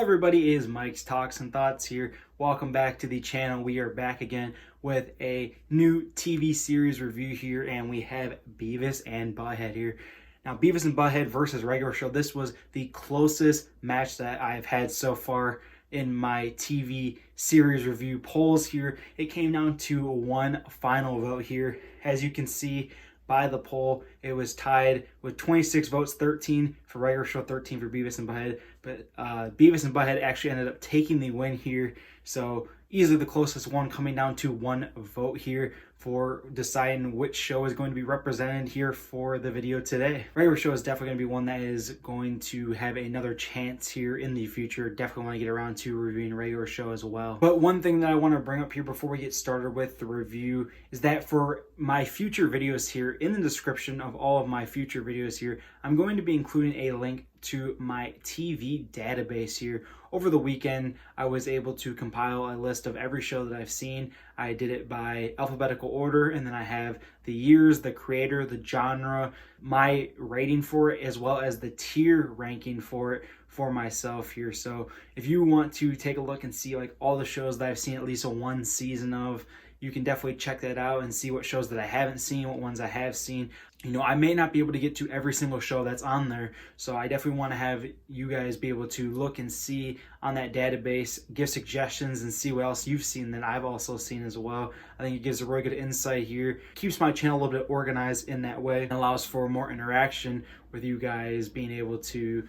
everybody, it is Mike's Talks and Thoughts here. Welcome back to the channel. We are back again with a new TV series review here, and we have Beavis and Butthead here. Now, Beavis and Butthead versus regular show. This was the closest match that I've had so far in my TV series review polls here. It came down to one final vote here. As you can see by the poll, it was tied with 26 votes, 13 for regular show, 13 for Beavis and Butthead. But Beavis and Butthead actually ended up taking the win here. So easily the closest one, coming down to one vote here for deciding which show is going to be represented here for the video today. Regular show is definitely going to be one that is going to have another chance here in the future. Definitely want to get around to reviewing regular show as well. But one thing that I want to bring up here before we get started with the review is that for my future videos here, in the description of all of my future videos here, I'm going to be including a link to my TV database here. Over the weekend, I was able to compile a list of every show that I've seen. I did it by alphabetical order, and then I have the years, the creator, the genre, my rating for it, as well as the tier ranking for it for myself here. So if you want to take a look and see like all the shows that I've seen at least one season of, you can definitely check that out and see what shows that I haven't seen, what ones I have seen. You know, I may not be able to get to every single show that's on there, so I definitely want to have you guys be able to look and see on that database, give suggestions, and see what else you've seen that I've also seen as well. I think it gives a really good insight here. Keeps my channel a little bit organized in that way, and allows for more interaction with you guys being able to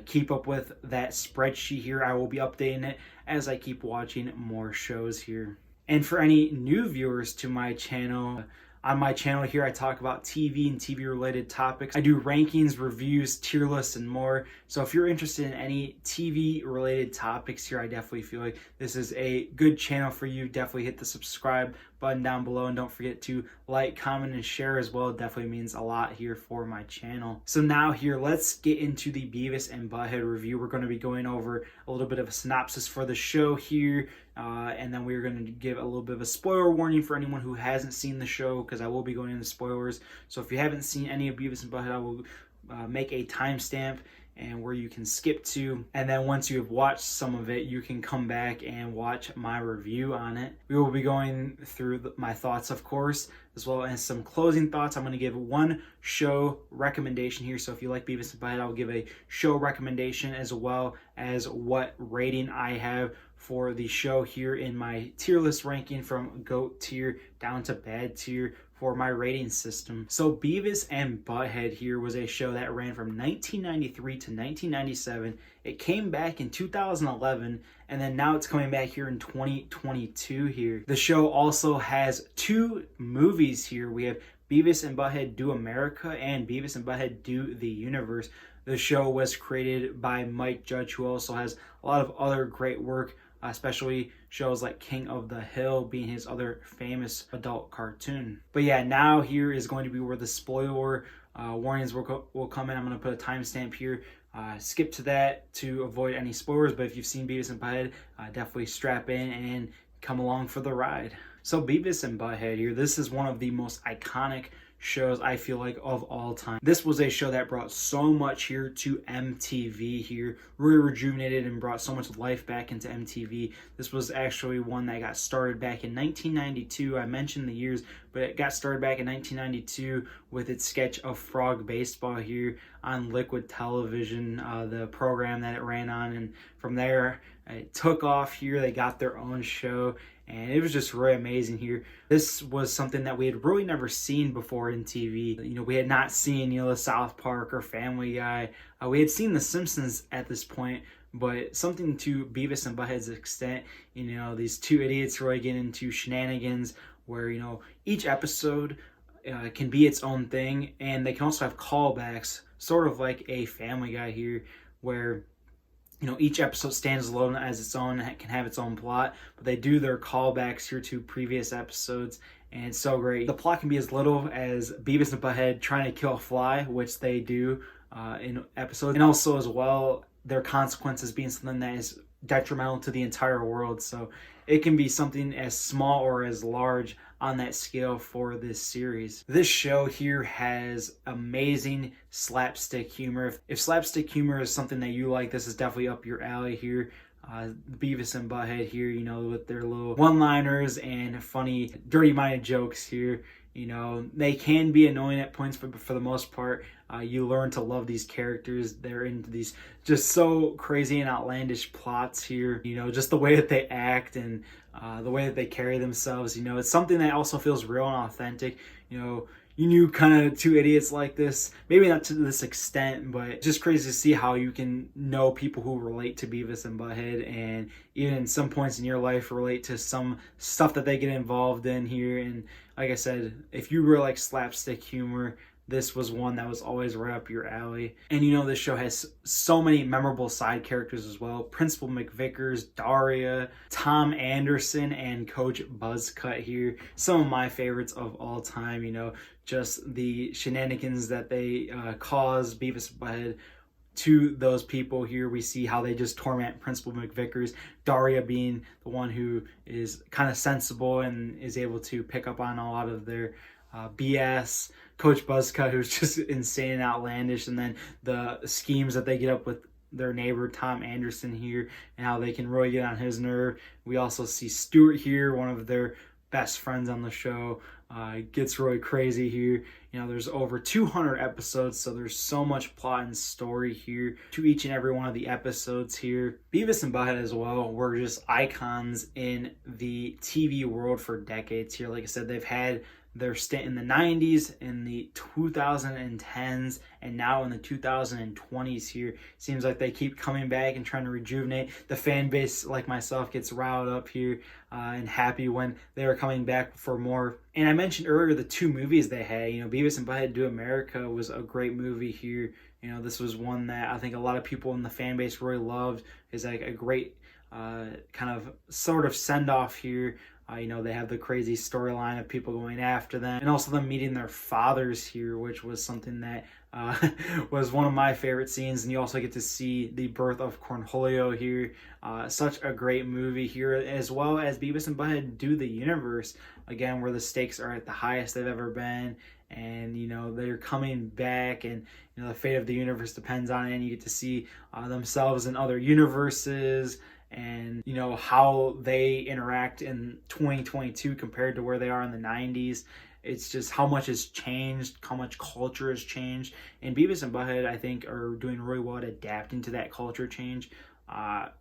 keep up with that spreadsheet here. I will be updating it as I keep watching more shows here. And for any new viewers to my channel, on my channel here, I talk about TV and TV related topics. I do rankings, reviews, tier lists, and more. So if you're interested in any TV related topics here, I definitely feel like this is a good channel for you. Definitely hit the subscribe button down below, and don't forget to like, comment, and share as well. It definitely means a lot here for my channel. So now here, let's get into the Beavis and Butthead review. We're going to be going over a little bit of a synopsis for the show here, and then we're going to give a little bit of a spoiler warning for anyone who hasn't seen the show, because I will be going into spoilers. So if you haven't seen any of Beavis and Butthead, I will make a timestamp and where you can skip to, and then once you have watched some of it, you can come back and watch my review on it. We will be going through my thoughts, of course, as well as some closing thoughts. I'm going to give one show recommendation here, so if you like Beavis and Butthead, I'll give a show recommendation as well as what rating I have for the show here in my tier list ranking from GOAT tier down to bad tier for my rating system. So Beavis and Butthead here was a show that ran from 1993 to 1997. It came back in 2011, and then now it's coming back here in 2022 here. The show also has two movies here. We have Beavis and Butthead Do America and Beavis and Butthead Do the Universe. The show was created by Mike Judge, who also has a lot of other great work, especially shows like King of the Hill being his other famous adult cartoon. But yeah, now here is going to be where the spoiler warnings will come in. I'm going to put a timestamp here. Skip to that to avoid any spoilers, but if you've seen Beavis and Butthead, definitely strap in and come along for the ride. So Beavis and Butthead here, this is one of the most iconic shows I feel like of all time. This was a show that brought so much here to MTV here, really rejuvenated and brought so much life back into MTV. This was actually one that got started back in 1992. I mentioned the years, but it got started back in 1992 with its sketch of Frog Baseball here on Liquid Television, the program that it ran on, and from there it took off here. They got their own show, and it was just really amazing here. This was something that we had really never seen before in TV. You know, we had not seen, the South Park or Family Guy. We had seen The Simpsons at this point, but something to Beavis and Butthead's extent, these two idiots really get into shenanigans where, each episode can be its own thing, and they can also have callbacks, sort of like a Family Guy here, where each episode stands alone as its own and can have its own plot, but they do their callbacks here to previous episodes, and it's so great. The plot can be as little as Beavis and Butthead trying to kill a fly, which they do in episodes, and also as well their consequences being something that is detrimental to the entire world. So it can be something as small or as large on that scale for this series. This show here has amazing slapstick humor. If slapstick humor is something that you like, this is definitely up your alley here. Beavis and Butthead here, you know, with their little one-liners and funny, dirty-minded jokes here. You know, they can be annoying at points, but for the most part, you learn to love these characters. They're into these just so crazy and outlandish plots here. You know, just the way that they act and the way that they carry themselves. You know, it's something that also feels real and authentic. You know, you knew kind of two idiots like this, maybe not to this extent, but just crazy to see how you can know people who relate to Beavis and Butthead, and even in some points in your life relate to some stuff that they get involved in here. And like I said, if you really like slapstick humor, this was one that was always right up your alley. And you know, this show has so many memorable side characters as well. Principal McVickers, Daria, Tom Anderson, and Coach Buzzcut here. Some of my favorites of all time, you know, just the shenanigans that they cause Beavis and Butthead to those people here. We see how they just torment Principal McVickers, Daria being the one who is kind of sensible and is able to pick up on a lot of their BS. Coach Buzzcut, who's just insane and outlandish, and then the schemes that they get up with their neighbor Tom Anderson here, and how they can really get on his nerve. We also see Stuart here, one of their best friends on the show. It gets really crazy here. You know, there's over 200 episodes, so there's so much plot and story here to each and every one of the episodes here. Beavis and Butthead as well were just icons in the TV world for decades here. Like I said, they've had their stint in the 90s, in the 2010s, and now in the 2020s here. Seems like they keep coming back and trying to rejuvenate. The fan base, like myself, gets riled up here and happy when they are coming back for more. And I mentioned earlier the two movies they had. You know, Beavis and Butthead Do America was a great movie here. You know, this was one that I think a lot of people in the fan base really loved. It's like a great kind of sort of send-off here. You know, they have the crazy storyline of people going after them, and also them meeting their fathers here, which was something that was one of my favorite scenes. And you also get to see the birth of Cornholio here. Such a great movie here, as well as Beavis and Butthead Do the Universe, again, where the stakes are at the highest they've ever been. And, you know, they're coming back, and, you know, the fate of the universe depends on it. And you get to see themselves in other universes, and, you know, how they interact in 2022 compared to where they are in the 90s. It's just how much has changed, how much culture has changed. And Beavis and Butthead, I think, are doing really well at adapting to that culture change.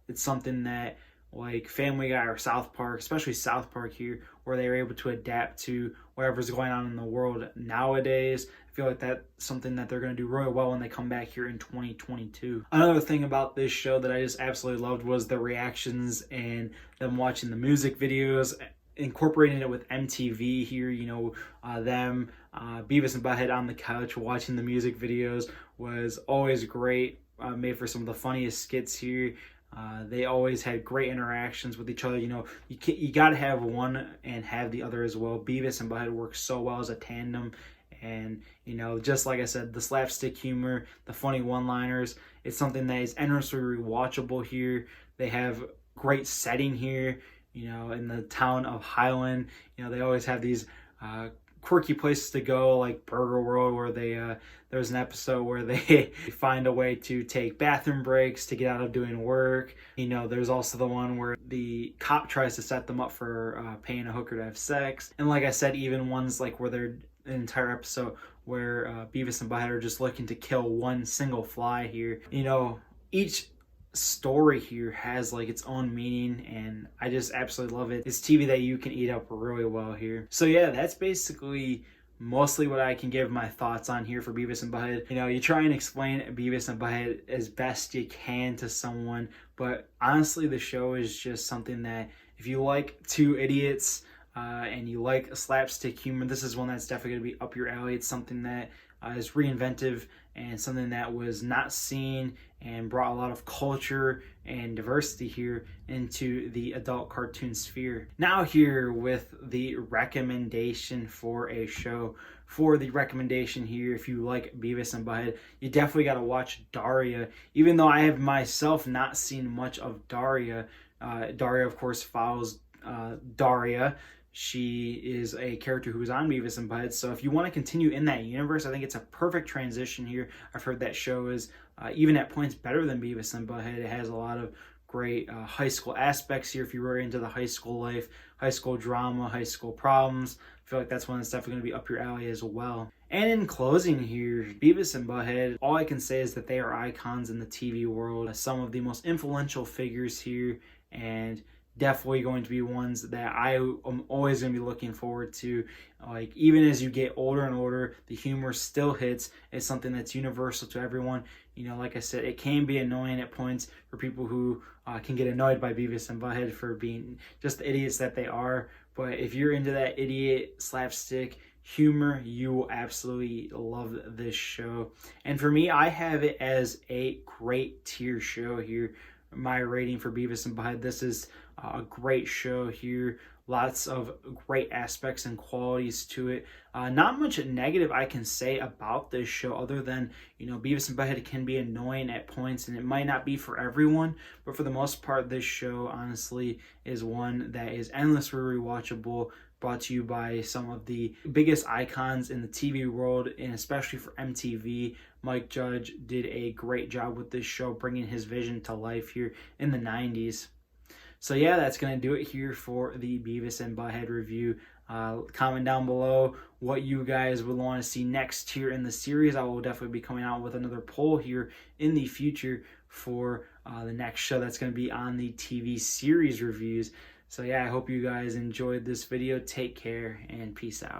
It's something that, like Family Guy or South Park, especially South Park here, where they were able to adapt to whatever's going on in the world nowadays. I feel like that's something that they're going to do really well when they come back here in 2022. Another thing about this show that I just absolutely loved was the reactions and them watching the music videos, incorporating it with MTV here. You know, Beavis and Butthead on the couch watching the music videos was always great. Made for some of the funniest skits here. They always had great interactions with each other. You know, you got to have one and have the other as well. Beavis and Butthead work so well as a tandem. And, you know, just like I said, the slapstick humor, the funny one-liners, it's something that is endlessly rewatchable here. They have great setting here, you know, in the town of Highland. You know, they always have these quirky places to go, like Burger World, where there's an episode where they find a way to take bathroom breaks to get out of doing work. You know, there's also the one where the cop tries to set them up for paying a hooker to have sex. And like I said, even ones like where they're an entire episode where Beavis and Butthead are just looking to kill one single fly here. You know, each story here has like its own meaning, and I just absolutely love it. It's TV that you can eat up really well here. So yeah, that's basically mostly what I can give my thoughts on here for Beavis and Butthead. You know, you try and explain Beavis and Butthead as best you can to someone, but honestly, the show is just something that if you like two idiots and you like a slapstick humor, this is one that's definitely going to be up your alley. It's something that is reinventive and something that was not seen and brought a lot of culture and diversity here into the adult cartoon sphere. Now here with the recommendation for a show. For the recommendation here, if you like Beavis and Butthead, you definitely got to watch Daria. Even though I have myself not seen much of Daria, Daria of course follows Daria, she is a character who was on Beavis and Butthead. So if you want to continue in that universe, I think it's a perfect transition here. I've heard that show is even at points better than Beavis and Butthead. It has a lot of great high school aspects here if you were into the high school life, high school drama, high school problems. I feel like that's one that's definitely going to be up your alley as well. And in closing here, Beavis and Butthead, all I can say is that they are icons in the TV world, some of the most influential figures here, and definitely going to be ones that I am always going to be looking forward to. Like, even as you get older and older, the humor still hits. It's something that's universal to everyone. You know, like I said, it can be annoying at points for people who can get annoyed by Beavis and Butthead for being just the idiots that they are. But if you're into that idiot slapstick humor, you will absolutely love this show. And for me, I have it as a great tier show here. My rating for Beavis and Butthead, this is a great show here. Lots of great aspects and qualities to it. Not much negative I can say about this show other than, you know, Beavis and Butthead can be annoying at points and it might not be for everyone, but for the most part, this show honestly is one that is endlessly rewatchable, brought to you by some of the biggest icons in the TV world, and especially for MTV. Mike Judge did a great job with this show, bringing his vision to life here in the 90s. So yeah, that's going to do it here for the Beavis and Butthead review. Comment down below what you guys would want to see next here in the series. I will definitely be coming out with another poll here in the future for the next show that's going to be on the TV series reviews. So yeah, I hope you guys enjoyed this video. Take care and peace out.